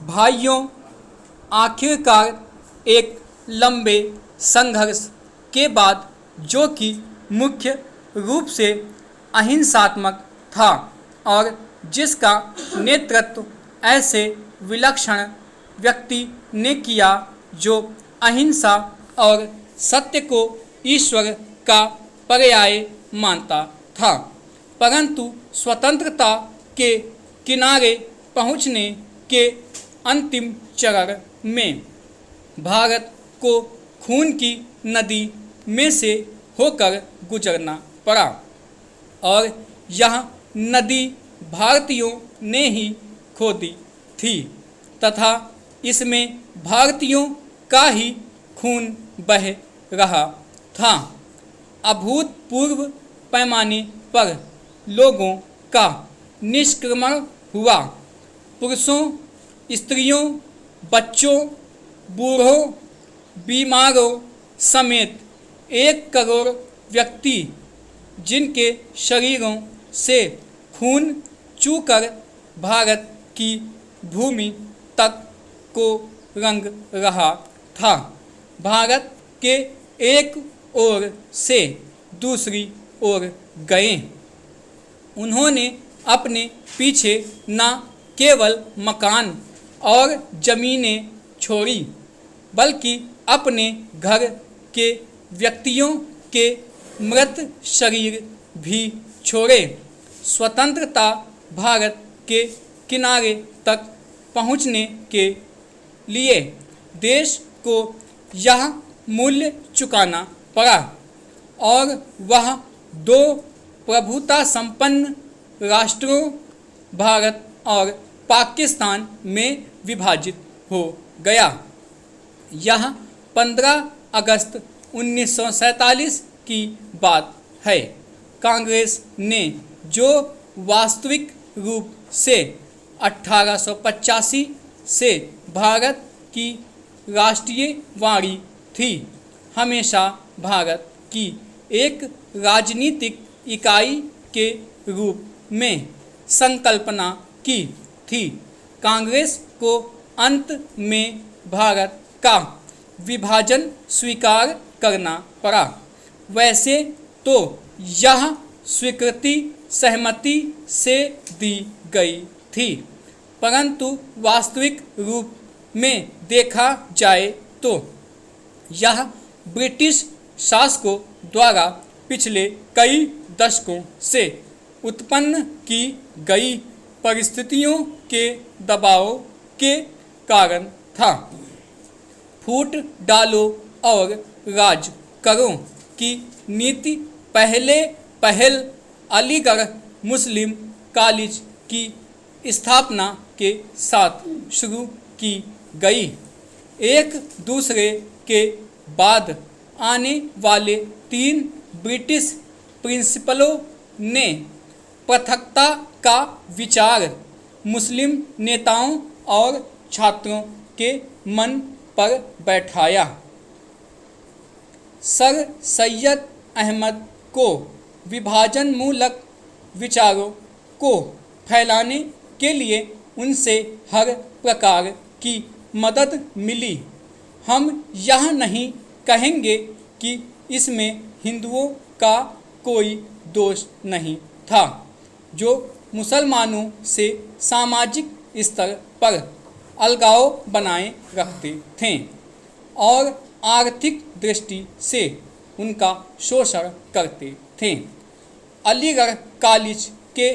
भाइयों, आखिरकार एक लंबे संघर्ष के बाद, जो कि मुख्य रूप से अहिंसात्मक था और जिसका नेतृत्व ऐसे विलक्षण व्यक्ति ने किया जो अहिंसा और सत्य को ईश्वर का पर्याय मानता था, परंतु स्वतंत्रता के किनारे पहुंचने के अंतिम चरण में भारत को खून की नदी में से होकर गुजरना पड़ा और यह नदी भारतीयों ने ही खोदी थी तथा इसमें भारतीयों का ही खून बह रहा था। अभूतपूर्व पैमाने पर लोगों का निष्क्रमण हुआ। पुरुषों, स्त्रियों, बच्चों, बूढ़ों, बीमारों समेत 1 करोड़ व्यक्ति, जिनके शरीरों से खून चूकर भारत की भूमि तक को रंग रहा था, भारत के एक ओर से दूसरी ओर गए। उन्होंने अपने पीछे न केवल मकान और ज़मीनें छोड़ी, बल्कि अपने घर के व्यक्तियों के मृत शरीर भी छोड़े। स्वतंत्रता भारत के किनारे तक पहुंचने के लिए देश को यह मूल्य चुकाना पड़ा और वह 2 प्रभुता संपन्न राष्ट्रों भारत और पाकिस्तान में विभाजित हो गया। यह 15 अगस्त 1947 की बात है। कांग्रेस ने, जो वास्तविक रूप से 1885 से भारत की राष्ट्रीयवादी थी, हमेशा भारत की एक राजनीतिक इकाई के रूप में संकल्पना की थी। कांग्रेस को अंत में भारत का विभाजन स्वीकार करना पड़ा। वैसे तो यह स्वीकृति सहमति से दी गई थी, परंतु वास्तविक रूप में देखा जाए तो यह ब्रिटिश शासकों द्वारा पिछले कई दशकों से उत्पन्न की गई परिस्थितियों के दबाव के कारण था। फूट डालो और राज करो की नीति पहल अलीगढ़ मुस्लिम कॉलेज की स्थापना के साथ शुरू की गई। एक दूसरे के बाद आने वाले 3 ब्रिटिश प्रिंसिपलों ने पृथकता का विचार मुस्लिम नेताओं और छात्रों के मन पर बैठाया। सर सैयद अहमद को विभाजनमूलक विचारों को फैलाने के लिए उनसे हर प्रकार की मदद मिली। हम यह नहीं कहेंगे कि इसमें हिंदुओं का कोई दोष नहीं था, जो मुसलमानों से सामाजिक स्तर पर अलगाव बनाए रखते थे और आर्थिक दृष्टि से उनका शोषण करते थे। अलीगढ़ कॉलेज के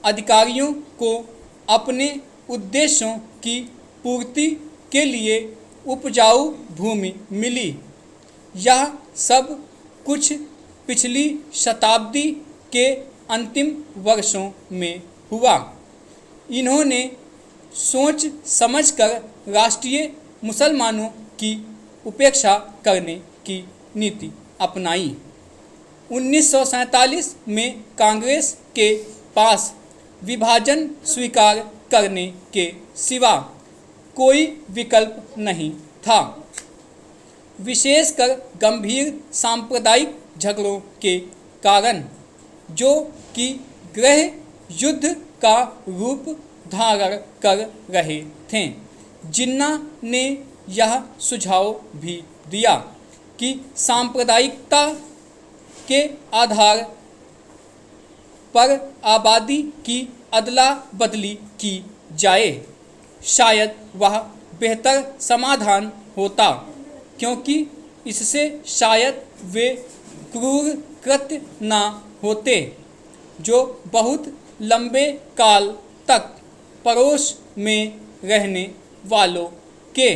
अधिकारियों को अपने उद्देश्यों की पूर्ति के लिए उपजाऊ भूमि मिली। यह सब कुछ पिछली शताब्दी के अंतिम वर्षों में हुआ। इन्होंने सोच समझकर राष्ट्रीय मुसलमानों की उपेक्षा करने की नीति अपनाई। 1947 में कांग्रेस के पास विभाजन स्वीकार करने के सिवा कोई विकल्प नहीं था। विशेषकर गंभीर सांप्रदायिक झगड़ों के कारण, जो कि गृह युद्ध का रूप धारण कर रहे थे। जिन्ना ने यह सुझाव भी दिया कि सांप्रदायिकता के आधार पर आबादी की अदला बदली की जाए। शायद वह बेहतर समाधान होता, क्योंकि इससे शायद वे क्रूर कृत्य न होते जो बहुत लंबे काल तक पड़ोस में रहने वालों के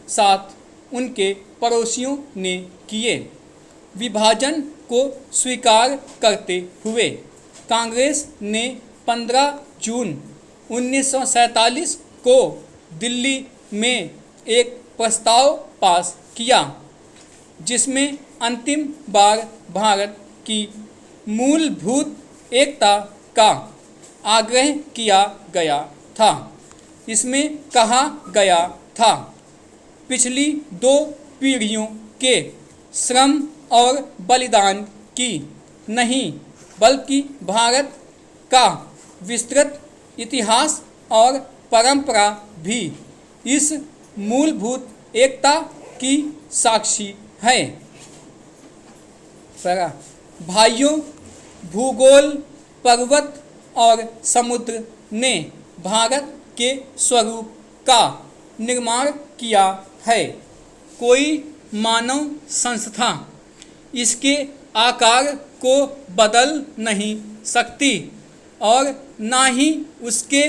साथ उनके पड़ोसियों ने किए। विभाजन को स्वीकार करते हुए कांग्रेस ने 15 जून 1947 को दिल्ली में एक प्रस्ताव पास किया, जिसमें अंतिम बार भारत की मूलभूत एकता का आग्रह किया गया था। इसमें कहा गया था, पिछली 2 पीढ़ियों के श्रम और बलिदान की नहीं, बल्कि भारत का विस्तृत इतिहास और परंपरा भी इस मूलभूत एकता की साक्षी है। भाइयों, भूगोल, पर्वत और समुद्र ने भारत के स्वरूप का निर्माण किया है। कोई मानव संस्था इसके आकार को बदल नहीं सकती और ना ही उसके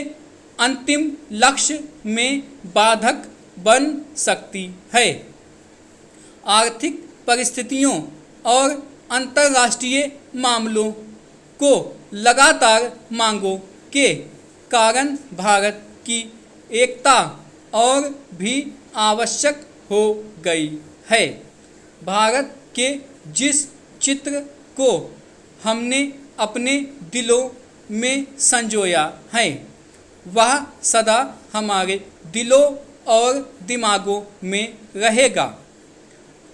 अंतिम लक्ष्य में बाधक बन सकती है। आर्थिक परिस्थितियों और अंतर्राष्ट्रीय मामलों को लगातार मांगों के कारण भारत की एकता और भी आवश्यक हो गई है। भारत के जिस चित्र को हमने अपने दिलों में संजोया है, वह सदा हमारे दिलों और दिमागों में रहेगा।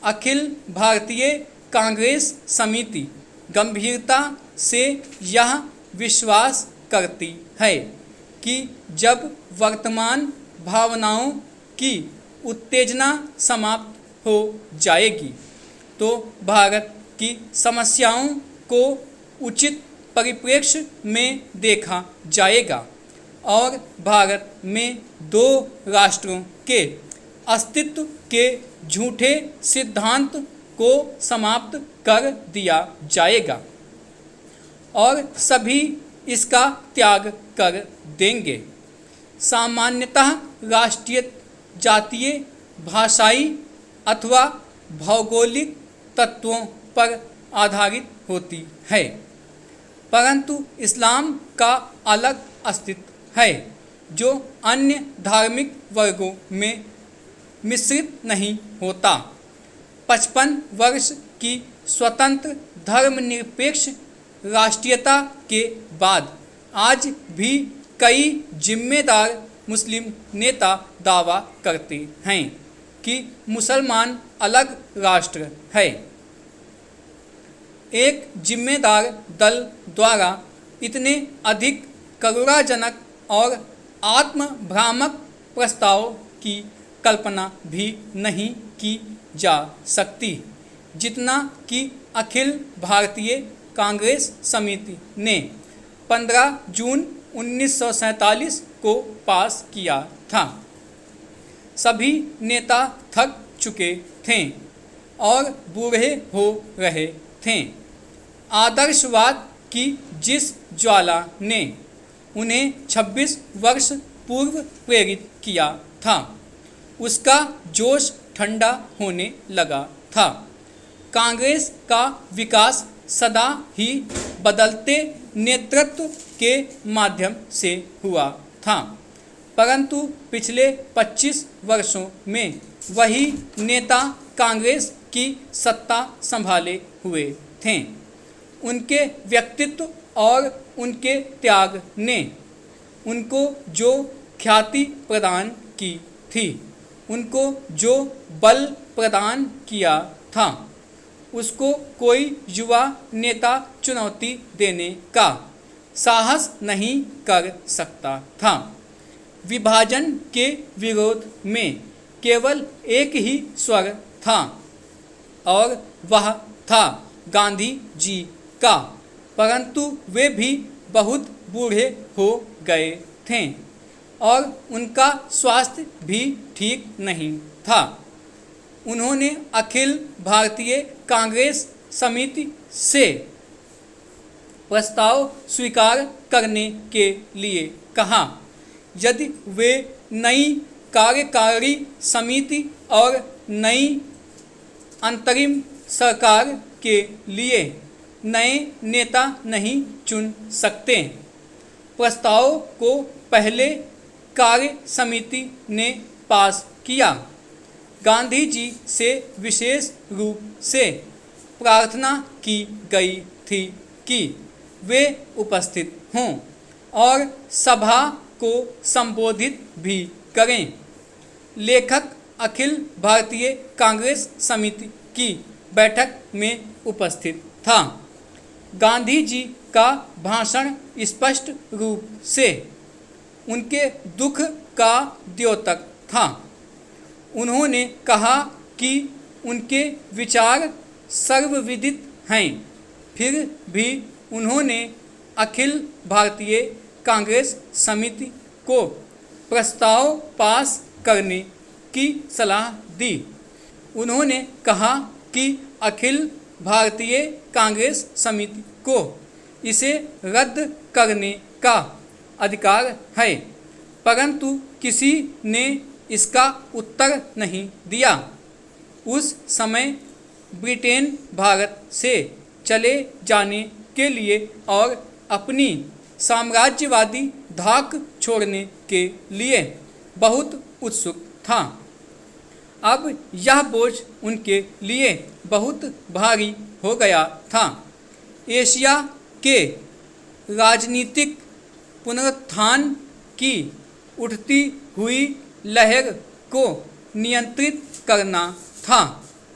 अखिल भारतीय कांग्रेस समिति गंभीरता से यह विश्वास करती है कि जब वर्तमान भावनाओं की उत्तेजना समाप्त हो जाएगी, तो भारत की समस्याओं को उचित परिप्रेक्ष्य में देखा जाएगा और भारत में 2 राष्ट्रों के अस्तित्व के झूठे सिद्धांत को समाप्त कर दिया जाएगा और सभी इसका त्याग कर देंगे। सामान्यतः राष्ट्रीय, जातीय, भाषाई अथवा भौगोलिक तत्वों पर आधारित होती है, परंतु इस्लाम का अलग अस्तित्व है जो अन्य धार्मिक वर्गों में मिश्रित नहीं होता। 55 वर्ष की स्वतंत्र धर्मनिरपेक्ष राष्ट्रीयता के बाद आज भी कई जिम्मेदार मुस्लिम नेता दावा करते हैं कि मुसलमान अलग राष्ट्र है। एक जिम्मेदार दल द्वारा इतने अधिक करुणाजनक और आत्मभ्रामक प्रस्ताव की कल्पना भी नहीं की जा सकती, जितना कि अखिल भारतीय कांग्रेस समिति ने 15 जून 1947 को पास किया था। सभी नेता थक चुके थे और बूढ़े हो रहे थे। आदर्शवाद की जिस ज्वाला ने उन्हें 26 वर्ष पूर्व प्रेरित किया था, उसका जोश ठंडा होने लगा था। कांग्रेस का विकास सदा ही बदलते नेतृत्व के माध्यम से हुआ था, परंतु पिछले 25 वर्षों में वही नेता कांग्रेस की सत्ता संभाले हुए थे। उनके व्यक्तित्व और उनके त्याग ने उनको जो ख्याति प्रदान की थी, उनको जो बल प्रदान किया था, उसको कोई युवा नेता चुनौती देने का साहस नहीं कर सकता था। विभाजन के विरोध में केवल एक ही स्वर था और वह था गांधी जी का, परंतु वे भी बहुत बूढ़े हो गए थे और उनका स्वास्थ्य भी ठीक नहीं था। उन्होंने अखिल भारतीय कांग्रेस समिति से प्रस्ताव स्वीकार करने के लिए कहा। यदि वे नई कार्यकारिणी समिति और नई अंतरिम सरकार के लिए नए नेता नहीं चुन सकते। प्रस्ताव को पहले कार्य समिति ने पास किया। गांधी जी से विशेष रूप से प्रार्थना की गई थी कि वे उपस्थित हों और सभा को संबोधित भी करें। लेखक अखिल भारतीय कांग्रेस समिति की बैठक में उपस्थित था। गांधी जी का भाषण स्पष्ट रूप से उनके दुख का द्योतक था। उन्होंने कहा कि उनके विचार सर्वविदित हैं, फिर भी उन्होंने अखिल भारतीय कांग्रेस समिति को प्रस्ताव पास करने की सलाह दी। उन्होंने कहा कि अखिल भारतीय कांग्रेस समिति को इसे रद्द करने का अधिकार है, परंतु किसी ने इसका उत्तर नहीं दिया। उस समय ब्रिटेन भारत से चले जाने के लिए और अपनी साम्राज्यवादी धाक छोड़ने के लिए बहुत उत्सुक था। अब यह बोझ उनके लिए बहुत भारी हो गया था। एशिया के राजनीतिक पुनरुत्थान की उठती हुई लहर को नियंत्रित करना था।